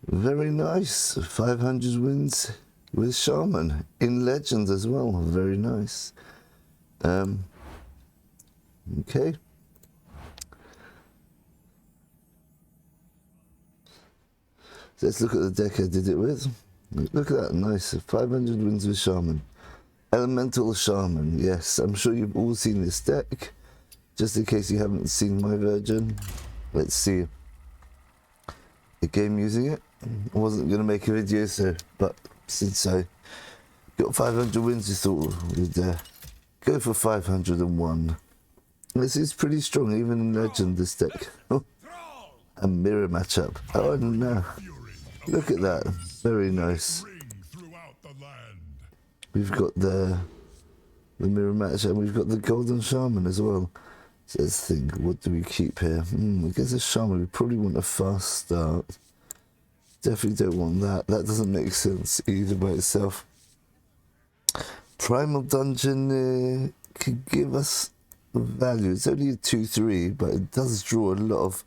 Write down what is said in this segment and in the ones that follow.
Very nice. 500 wins with Shaman in Legends as well. Very nice. Okay. So let's look at the deck I did it with. Look at that, nice. 500 wins with Shaman. Elemental Shaman, yes. I'm sure you've all seen this deck. Just in case you haven't seen my version. Let's see. A game using it. I wasn't going to make a video, but since I got 500 wins, we thought we'd go for 501. This is pretty strong, even in Legend, this deck. Oh, a mirror matchup. Oh no. Look at that. Very nice. We've got the mirror match and we've got the golden shaman as well. So let's think, what do we keep here? I guess a shaman, we probably want a fast start. Definitely don't want that. That doesn't make sense either by itself. Primal Dungeon could give us value. It's only a 2/3, but it does draw a lot of...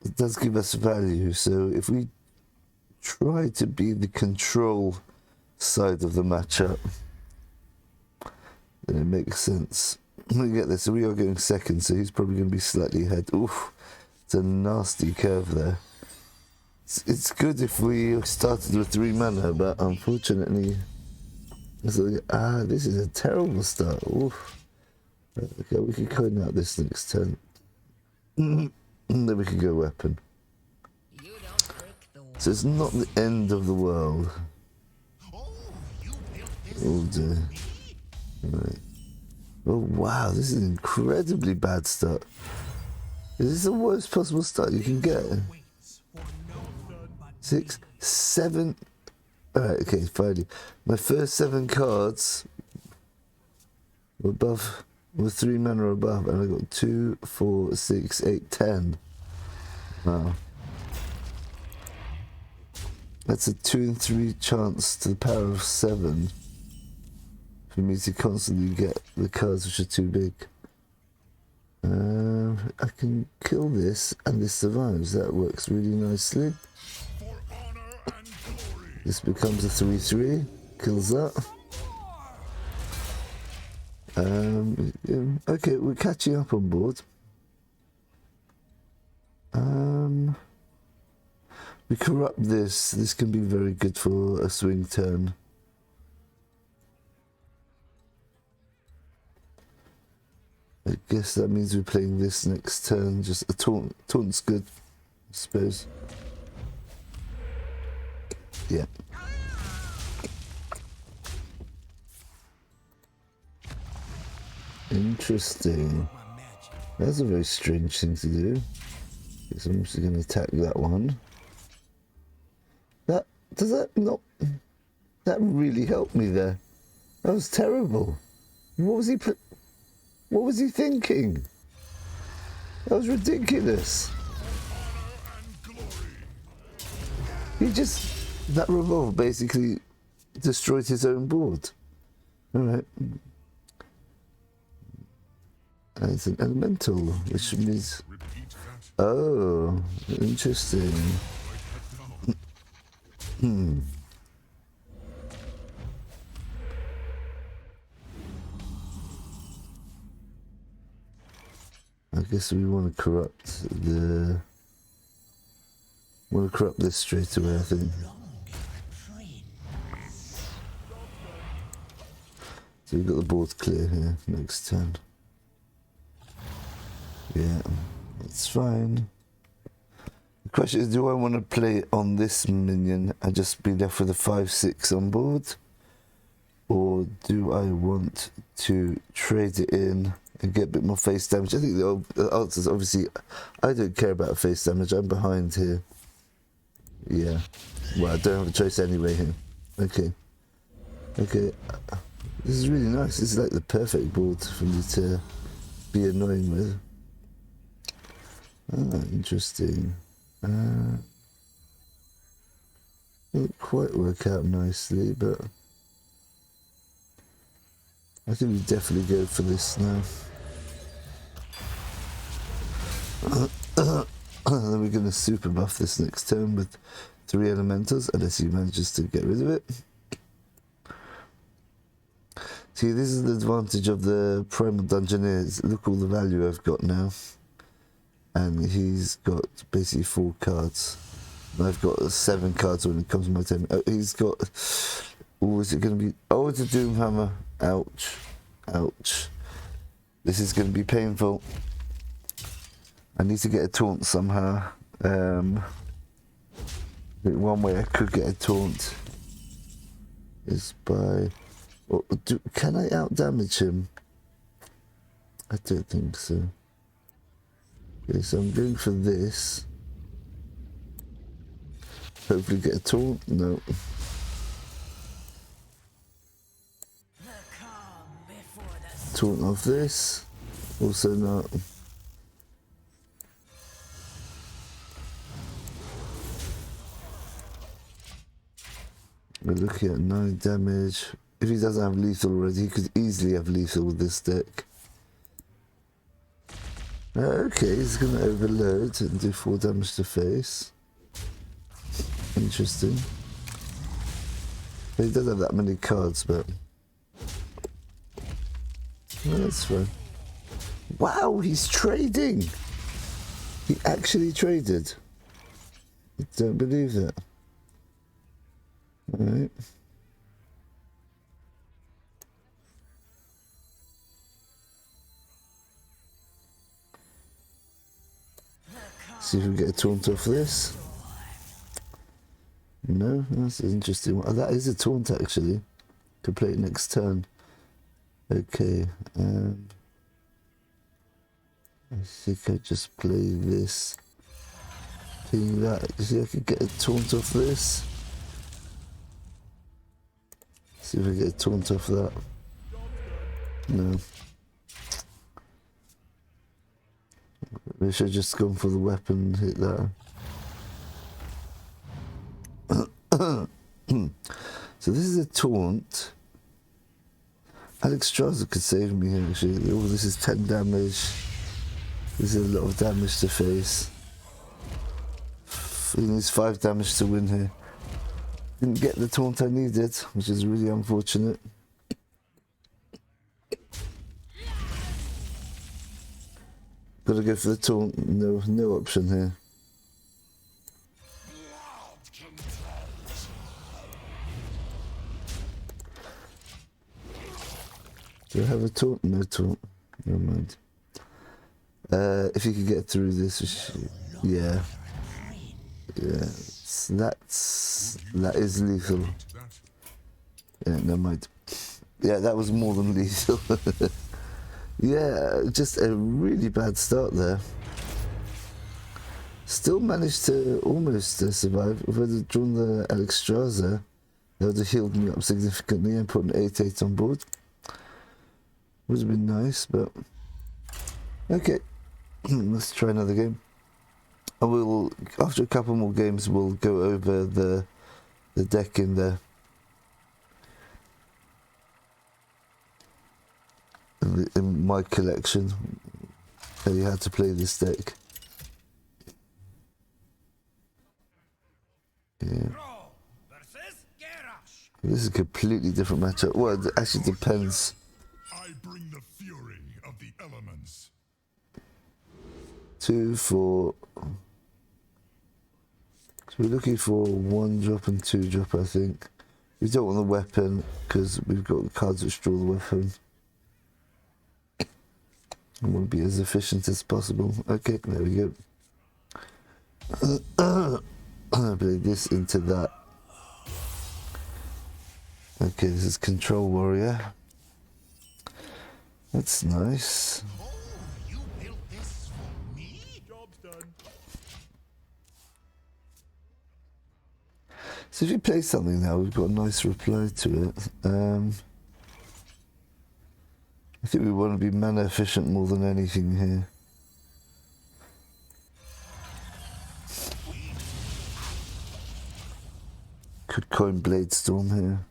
It does give us value. So if we try to be the control side of the matchup, then it makes sense. Let me get this. So we are going second, so he's probably going to be slightly ahead. Oof, it's a nasty curve there. It's good if we started with 3 mana, but unfortunately, this is a terrible start. Oof. Okay, we can coin out this next turn. And then we can go weapon. So it's not the end of the world. Oh dear. Right. Oh wow, this is an incredibly bad start. Is this the worst possible start you can get? 6, 7. Alright, okay, finally. My first 7 cards were above, were 3 mana or above, and I got 2, 4, 6, 8, 10. Wow. That's a 2 and 3 chance to the power of 7 for me to constantly get the cards which are too big. I can kill this and this survives. That works really nicely. This becomes a 3/3. Kills that. Okay, we're catching up on board. We corrupt this. This can be very good for a swing turn. I guess that means we're playing this next turn. Just a taunt. Taunt's good, I suppose. Yeah. Interesting. That's a very strange thing to do. So I'm just going to attack that one. That really helped me there. That was terrible. What was he thinking? That was ridiculous. That revolve basically destroyed his own board. Alright. And it's an elemental, which means... Oh, interesting. I guess we want to corrupt the... Want to corrupt this straight away, I think. So we've got the board clear here next turn. Yeah, it's fine. The question is, do I want to play on this minion and just be left with a 5/6 on board? Or do I want to trade it in and get a bit more face damage? I think the answer is obviously, I don't care about face damage. I'm behind here. Yeah. Well, I don't have a choice anyway here. Okay. Okay. This is really nice. This is like the perfect board for me to be annoying with. Ah, interesting. Didn't quite work out nicely, but I think we definitely go for this now. Then we're going to super buff this next turn with 3 elementals, unless he manages to get rid of it. See, this is the advantage of the Primal Dungeoneers. Look all the value I've got now. And he's got basically 4 cards. And I've got 7 cards when it comes to my turn. Oh, he's got... Oh, is it going to be... Oh, it's a Doomhammer. Ouch. Ouch. This is going to be painful. I need to get a taunt somehow. One way I could get a taunt is by... Oh, can I out-damage him? I don't think so. Okay, so I'm going for this. Hopefully get a taunt. No. Taunt off this. Also not. We're looking at 9 damage. If he doesn't have lethal already, he could easily have lethal with this deck. Okay, he's going to overload and do 4 damage to face. Interesting. He doesn't have that many cards, but... No, that's fine. Wow, he's trading! He actually traded. I don't believe that. Alright. See if we get a taunt off this. No, that's an interesting one. Oh, that is a taunt actually. Could play it next turn. Okay. I think I just play this. Ping that. See if I can get a taunt off this. See if I get a taunt off that. No. We should have just gone for the weapon and hit that. So this is a taunt. Alexstrasza could save me here actually. Oh, this is 10 damage. This is a lot of damage to face. He needs 5 damage to win here. Didn't get the taunt I needed, which is really unfortunate. Gotta go for the taunt. No option here. Do I have a taunt? No taunt. Never mind. If you could get through this, yeah. Yeah. That is lethal. Yeah, never mind. Yeah, that was more than lethal. Yeah, just a really bad start there. Still managed to almost survive. If I'd have drawn the Alexstrasza, that would have healed me up significantly and put an 8/8 on board. Would have been nice, but okay. Let's try another game. I will, after a couple more games, we'll go over the deck in there. In my collection, tell you how to play this deck. Yeah. This is a completely different matchup. Well, it actually depends. I bring the fury of the elements. 2, 4. So we're looking for 1 drop and 2 drop, I think. We don't want the weapon because we've got cards which draw the weapon. I want to be as efficient as possible. Okay, there we go. Play this into that. Okay, this is Control Warrior. That's nice. Oh, you built this for me? Job's done. So if you play something now, we've got a nice reply to it. I think we want to be mana efficient more than anything here. Could coin Blade Storm here.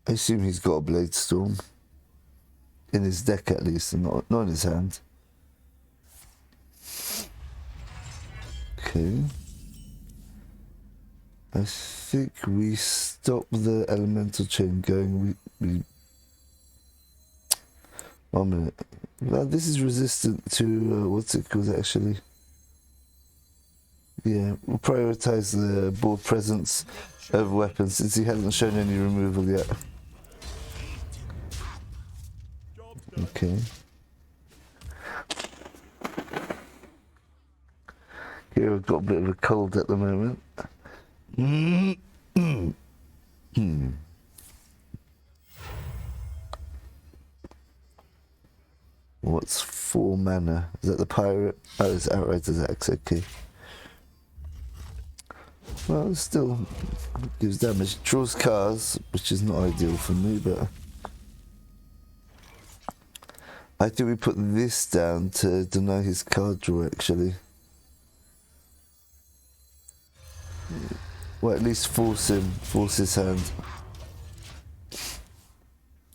I assume he's got a Blade Storm. In his deck at least, and not in his hand. Okay. I think we stop the elemental chain going. We 1 minute. Well, this is resistant to what's it called actually? Yeah, we'll prioritize the board presence over weapons since he hasn't shown any removal yet. Okay. Here I've got a bit of a cold at the moment. What's 4 mana? Is that the pirate? Oh, it's Outrider's Axe, okay. Well, it still gives damage. Draws cards, which is not ideal for me, but I think we put this down to deny his card draw, actually. Well, at least force his hand.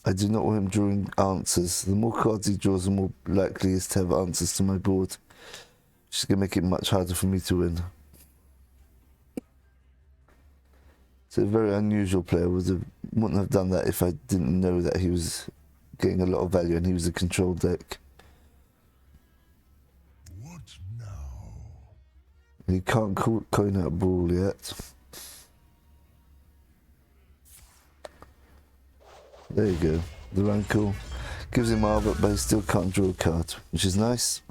I do not want him drawing answers. The more cards he draws, the more likely he is to have answers to my board. Which is going to make it much harder for me to win. It's a very unusual player. Wouldn't have done that if I didn't know that he was getting a lot of value and he was a control deck. What now? He can't coin out Brawl yet. There you go. The Rancor gives him armor, but he still can't draw a card, which is nice.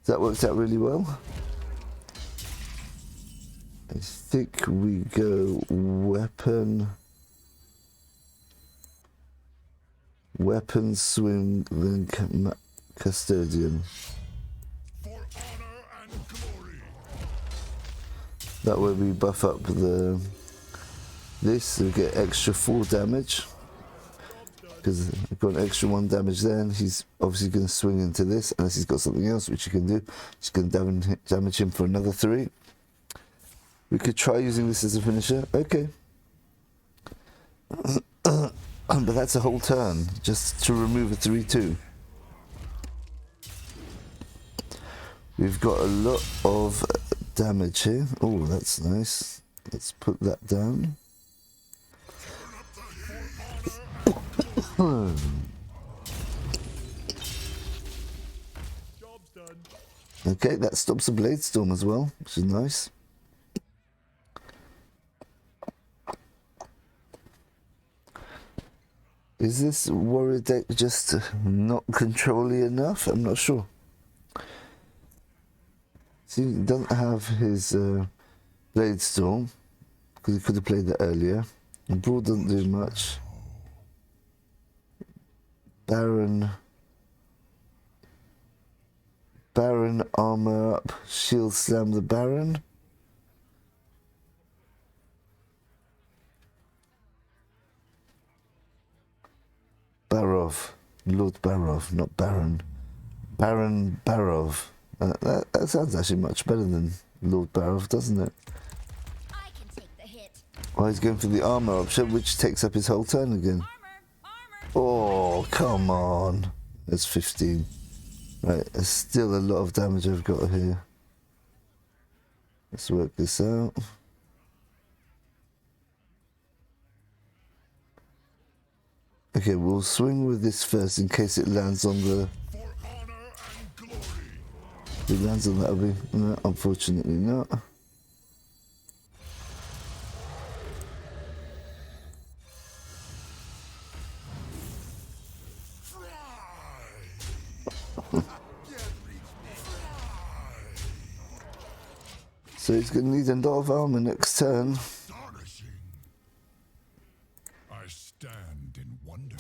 That worked out really well. I think we go weapon, swing, then custodian. For honor and glory. That way we buff up this, we get extra 4 damage. Because I've got an extra 1 damage there, and he's obviously going to swing into this, unless he's got something else which he can do. He's going to damage him for another 3. We could try using this as a finisher. Okay. But that's a whole turn, just to remove a 3/2. We've got a lot of damage here. Oh, that's nice. Let's put that down. Job's done. Okay, that stops the Blade Storm as well, which is nice. Is this warrior deck just not controlly enough? I'm not sure. See, he doesn't have his Blade Storm, because he could have played that earlier. And Brawl doesn't do much. Baron, armor up, shield slam the Baron. Barov, Lord Barov, not Baron. Baron Barov. That sounds actually much better than Lord Barov, doesn't it? I can take the hit. Oh, he's going for the armor option, which takes up his whole turn again. Armor. Oh, come on. That's 15. Right, there's still a lot of damage I've got here. Let's work this out. Okay, we'll swing with this first in case it lands on the... For honor and glory. If it lands on that, will be... No, unfortunately not. So he's going to need a lot of armor next turn. Astonishing. I stand in wonder.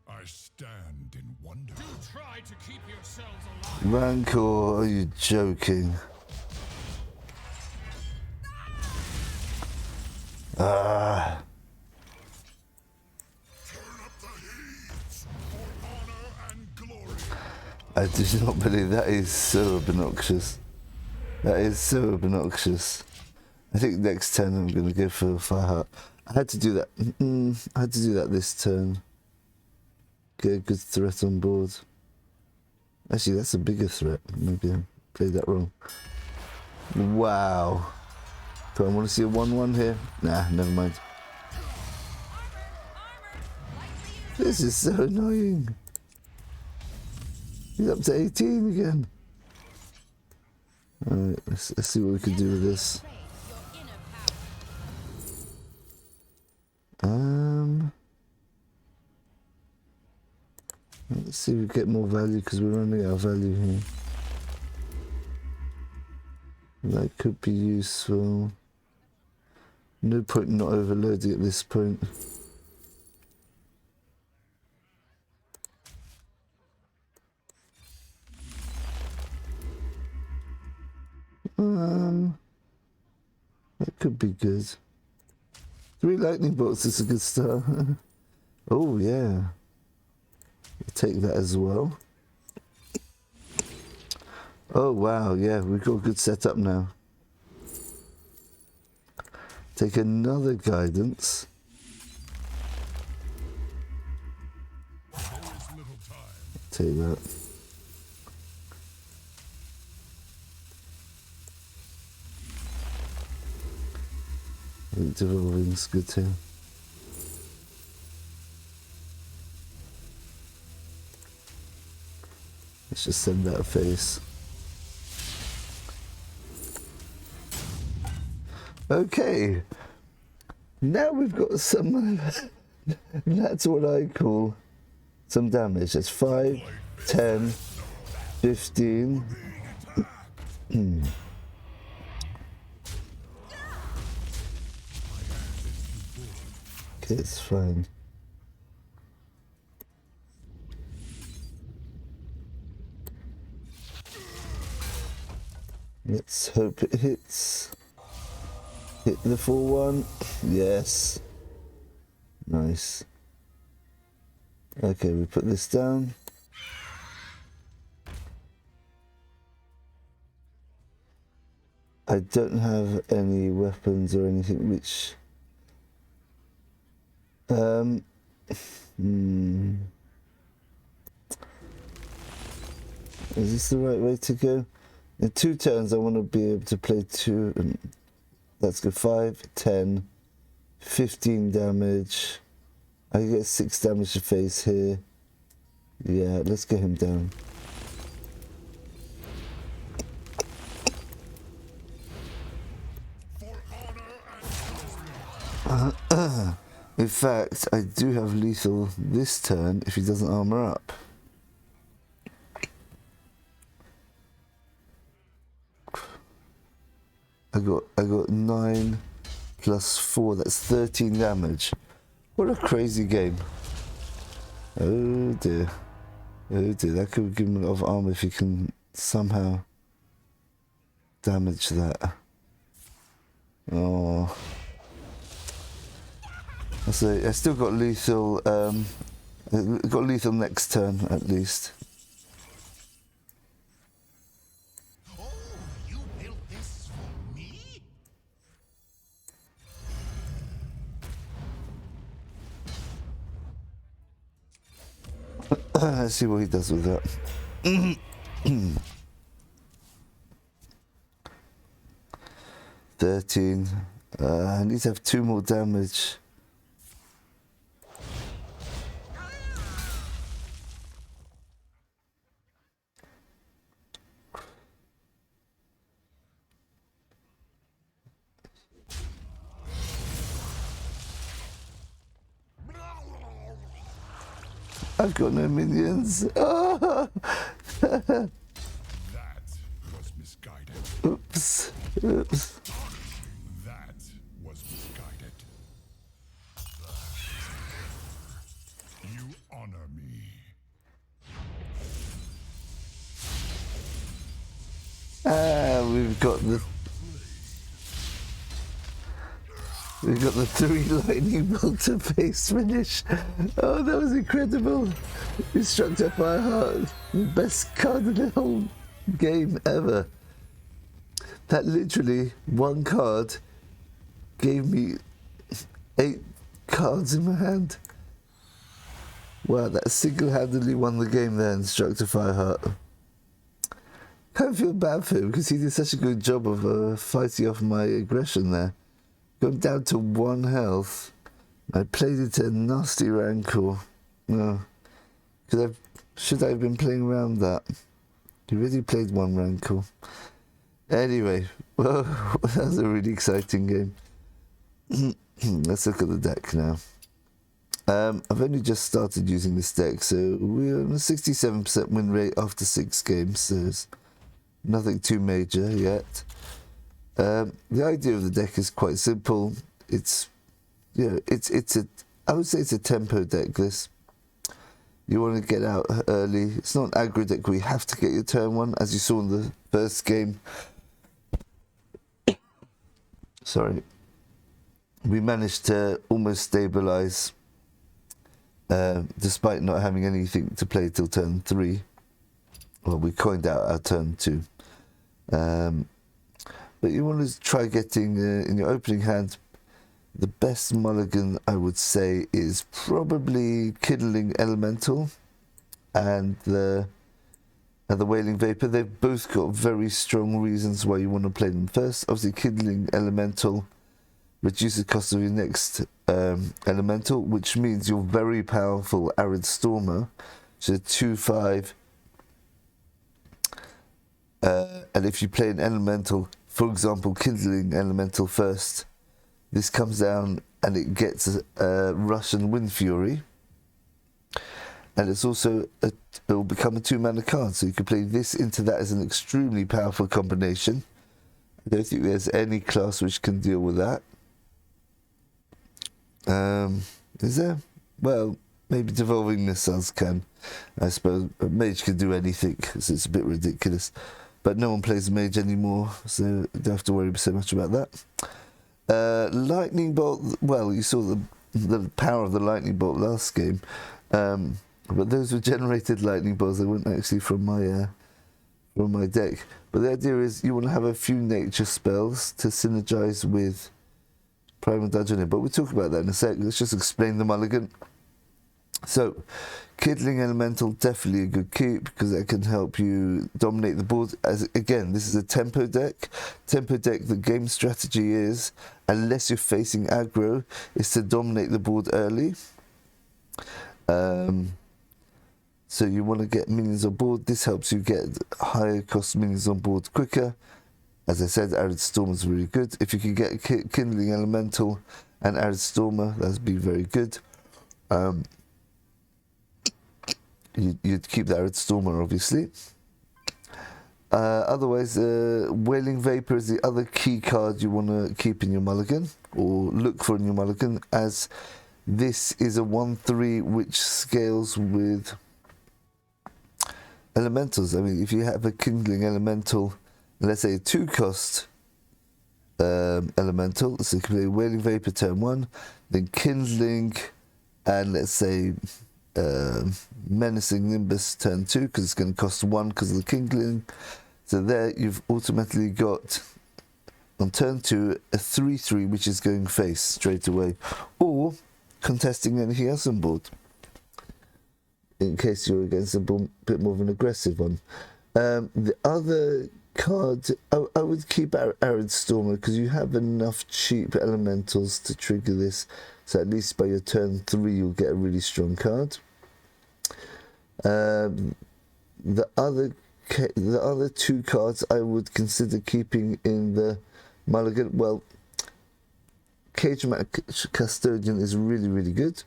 I stand in wonder. Do try to keep yourselves alive. Rancor, are you joking? Ah. Turn up the heat. For honor and glory. I do not believe that is so obnoxious. That is so obnoxious. I think next turn I'm going to go for Fireheart. I had to do that. I had to do that this turn. Get a good threat on board. Actually, that's a bigger threat. Maybe I played that wrong. Wow. Do I want to see a 1-1 here? Nah, never mind. This is so annoying. He's up to 18 again. Alright, let's see what we can do with this. Let's see if we get more value because we're running out of value here. That could be useful. No point not overloading at this point. That could be good. 3 lightning bolts is a good start. Oh yeah. We'll take that as well. Oh wow, yeah, we've got a good setup now. Take another guidance. Take that. I think devolving's good too. Let's just send that a face. Okay. Now we've got some, that's what I call some damage. That's 5, 10, 15. Okay, it's fine. Let's hope it hits. Hit the full one. Yes. Nice. Okay, we put this down. I don't have any weapons or anything which... Is this the right way to go? In 2 turns I want to be able to play 2... That's good. 5, 10, 15 damage. I get 6 damage to face here. Yeah, let's get him down. In fact, I do have lethal this turn if he doesn't armor up. I got 9 plus 4, that's 13 damage. What a crazy game. Oh dear. Oh dear, that could give him a lot of armor if he can somehow damage that. Oh. So I still got lethal, got lethal next turn at least. Oh, you built this for me? Let's see what he does with that. 13. I need to have 2 more damage. I've got no minions. Oh. That was misguided. Oops. Oops. That was misguided. You honor me. We've got the 3 lightning bolt to face finish. Oh, that was incredible. Instructor Fireheart, the best card in the whole game ever. That literally, 1 card gave me 8 cards in my hand. Wow, that single-handedly won the game there, Instructor Fireheart. I feel bad for him because he did such a good job of fighting off my aggression there. Going down to 1 health. I played into a nasty rancor. No. Should I have been playing around that? He really played 1 rancor. Anyway, well, that was a really exciting game. Let's look at the deck now. I've only just started using this deck, so we're on a 67% win rate after 6 games, so there's nothing too major yet. The idea of the deck is quite simple. It's, I would say it's a tempo deck, this. You want to get out early. It's not an aggro deck where you have to get your turn 1, as you saw in the first game. Sorry. We managed to almost stabilize, despite not having anything to play till turn 3. Well, we coined out our turn 2. But you want to try getting, in your opening hand, the best mulligan, I would say, is probably Kindling Elemental and the Wailing Vapor. They've both got very strong reasons why you want to play them first. Obviously, Kindling Elemental reduces the cost of your next elemental, which means your very powerful Arid Stormer, which is a 2/5. And if you play an elemental, for example, Kindling Elemental first, this comes down and it gets a Russian Wind Fury. And it's also, it will become a 2-mana card, so you can play this into that as an extremely powerful combination. I don't think there's any class which can deal with that. Is there? Well, maybe Devolving Missiles can. I suppose a mage can do anything, so it's a bit ridiculous. But no one plays mage anymore, so you don't have to worry so much about that. Lightning Bolt, well, you saw the power of the Lightning Bolt last game. But those were generated lightning bolts. They weren't actually from my deck. But the idea is you want to have a few nature spells to synergize with Primal Dungeoneer. But we'll talk about that in a sec. Let's just explain the mulligan. So, Kindling Elemental, definitely a good keep because that can help you dominate the board. As again, this is a tempo deck. Tempo deck, the game strategy is, unless you're facing aggro, is to dominate the board early. So you want to get minions on board. This helps you get higher cost minions on board quicker. As I said, Arid Stormer is really good. If you can get Kindling Elemental and Arid Stormer, that'd be very good. You'd keep the Arid Stormer, obviously. Otherwise, Wailing Vapor is the other key card you want to keep in your mulligan, or look for in your mulligan, as this is a 1/3 which scales with elementals. I mean, if you have a Kindling Elemental, let's say a 2-cost elemental, so you can play Wailing Vapor turn 1, then Kindling, and let's say Menacing Nimbus turn 2, because it's going to cost 1 because of the Kindling. So there you've automatically got, on turn 2, a 3/3 which is going face straight away, or contesting anything else on board, in case you're against a bit more of an aggressive one. The other card, I would keep Arid Stormer because you have enough cheap elementals to trigger this, so at least by your turn 3 you'll get a really strong card. The other 2 cards I would consider keeping in the mulligan, well, Cage Match Custodian is really, really good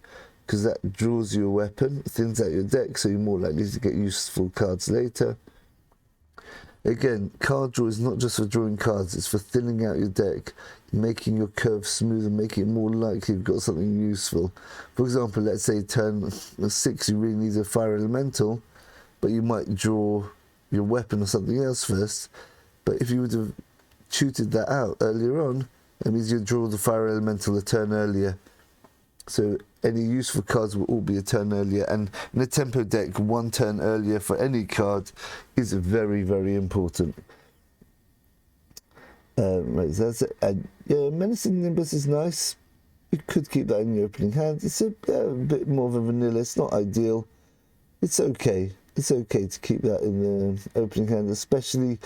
because that draws you a weapon, thins out your deck, so you're more likely to get useful cards later. Again, card draw is not just for drawing cards, it's for thinning out your deck, making your curve smoother, making it more likely you've got something useful. For example, let's say turn 6 you really need a fire elemental, but you might draw your weapon or something else first. But if you would have tutored that out earlier on, that means you draw the fire elemental a turn earlier. So any useful cards will all be a turn earlier, and in a tempo deck, 1 turn earlier for any card is very, very important. Right, so that's it. Yeah, Menacing Nimbus is nice. You could keep that in your opening hand. It's a bit more of a vanilla. It's not ideal. It's okay. it's okay to keep that in the opening hand, especially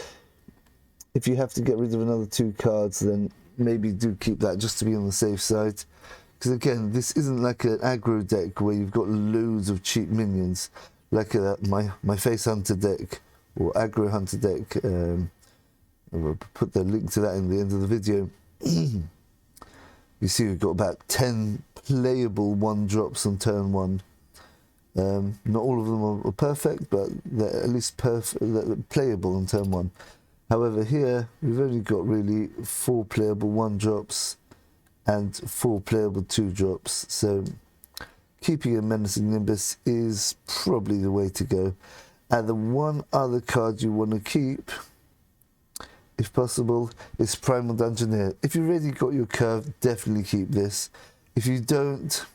if you have to get rid of another 2 cards, then maybe do keep that just to be on the safe side. Because again, this isn't like an aggro deck where you've got loads of cheap minions, like my face hunter deck or aggro hunter deck. I'll put the link to that in the end of the video. You see we've got about 10 playable 1-drops on turn 1. Not all of them are perfect, but they're at least they're playable on turn 1. However, here we've only got really 4 playable 1-drops and 4 playable 2-drops. So keeping a Menacing Nimbus is probably the way to go. And the one other card you want to keep, if possible, is Primal Dungeoneer. If you've already got your curve, definitely keep this. If you don't,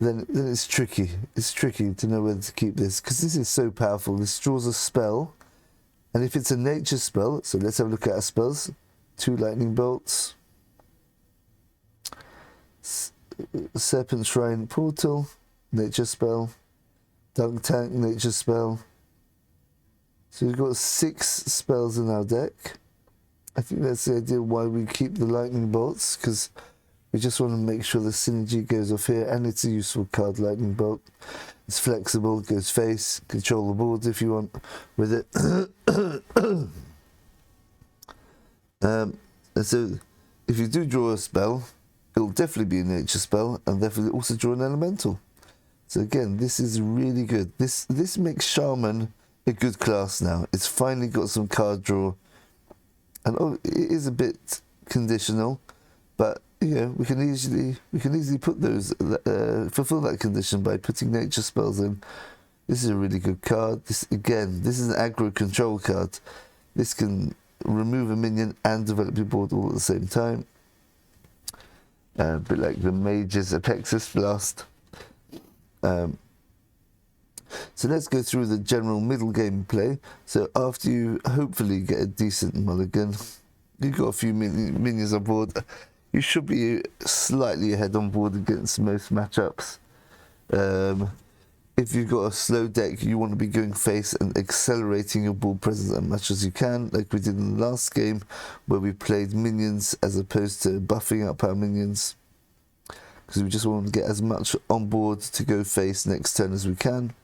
then it's tricky. It's tricky to know whether to keep this, because this is so powerful. This draws a spell, and if it's a nature spell, so let's have a look at our spells. 2 lightning bolts, Serpent Shrine Portal, nature spell, Dunk Tank, nature spell. So we've got 6 spells in our deck. I think that's the idea why we keep the lightning bolts, because we just want to make sure the synergy goes off here, and it's a useful card, lightning bolt. It's flexible, goes face, control the board if you want with it. And so if you do draw a spell, it'll definitely be a nature spell, and definitely also draw an elemental. So again, this is really good. This makes Shaman a good class now. It's finally got some card draw, and it is a bit conditional, but you know, we can easily put those fulfill that condition by putting nature spells in. This is a really good card. This is an aggro control card. This can remove a minion and develop your board all at the same time. A bit like the Mage's Apexis Blast. So let's go through the general middle game play. So after you hopefully get a decent mulligan, you've got a few minions on board, you should be slightly ahead on board against most matchups. If you've got a slow deck, you want to be going face and accelerating your board presence as much as you can, like we did in the last game, where we played minions as opposed to buffing up our minions, because we just want to get as much on board to go face next turn as we can.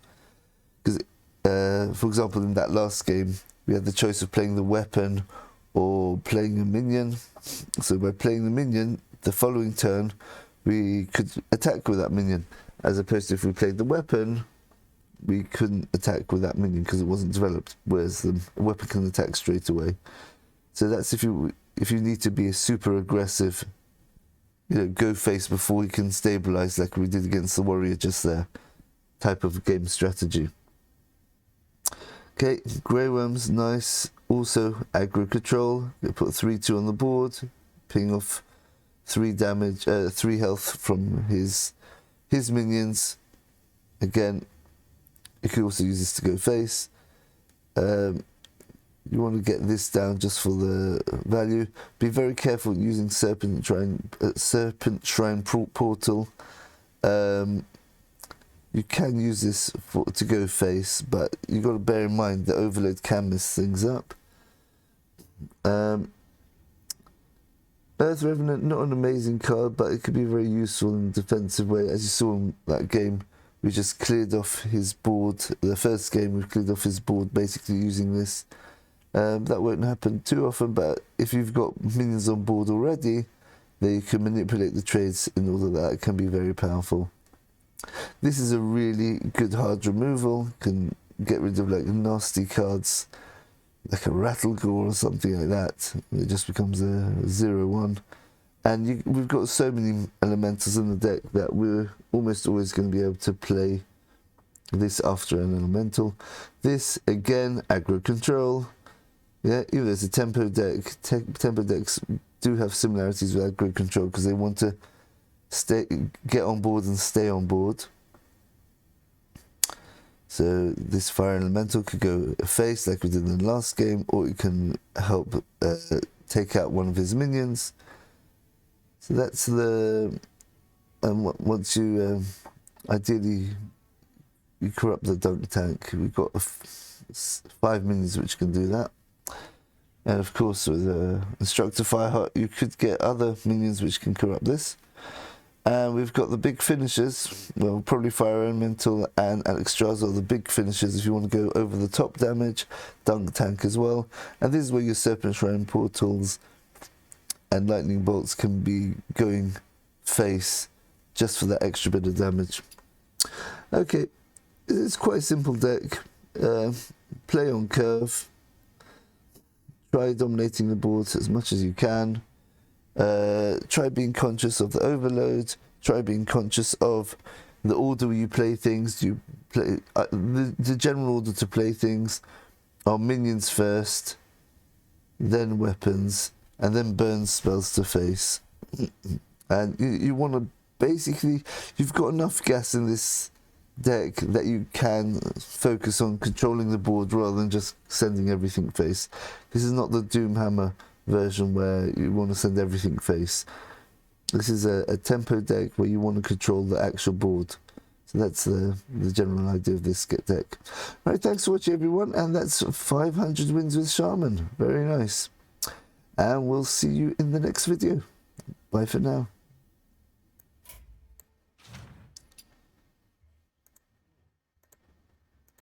Because, for example, in that last game, we had the choice of playing the weapon or playing a minion. So by playing the minion, the following turn, we could attack with that minion, as opposed to if we played the weapon, we couldn't attack with that minion because it wasn't developed, whereas the weapon can attack straight away. So that's if you need to be a super aggressive, go face before you can stabilize, like we did against the warrior just there, type of game strategy. Okay, Grey Worm's nice. Also aggro control. They put 3/2 on the board, ping off 3 damage, 3 health from his minions. Again, you could also use this to go face. You want to get this down just for the value. Be very careful using Serpent Shrine Portal. You can use this to go face, but you've got to bear in mind that Overload can mess things up. Earth Revenant, not an amazing card, but it could be very useful in a defensive way. As you saw in that game, we just cleared off his board. The first game, we cleared off his board basically using this. That won't happen too often, but if you've got minions on board already, then you can manipulate the trades in order that it can be very powerful. This is a really good hard removal. Can get rid of like nasty cards, like a Rattlegore or something like that. It just becomes a 0/1. And we've got so many elementals in the deck that we're almost always going to be able to play this after an elemental. This, again, aggro control. Yeah, even though it's a tempo deck, tempo decks do have similarities with aggro control because they want to get on board and stay on board. So this fire elemental could go face like we did in the last game, or it can help take out one of his minions. So that's the once you ideally you corrupt the dunk tank. We've got 5 minions which can do that. And of course with Instructor Fireheart you could get other minions which can corrupt this. And we've got the big finishers, well probably Fire Elemental and Alex are the big finishers if you want to go over the top damage, dunk tank as well. And this is where your Serpent Shrine portals and lightning bolts can be going face just for that extra bit of damage. Okay, it's quite a simple deck. Play on curve. Try dominating the board as much as you can. Try being conscious of the overload. Try being conscious of the order you play things. You play the general order to play things are minions first, then weapons, and then burn spells to face. And you want to basically, you've got enough gas in this deck that you can focus on controlling the board rather than just sending everything face. This is not the Doomhammer version where you want to send everything face. This is a tempo deck where you want to control the actual board. So that's the general idea of this deck. Right, thanks for watching everyone, and that's 500 wins with Shaman. Very nice. And we'll see you in the next video. Bye for now.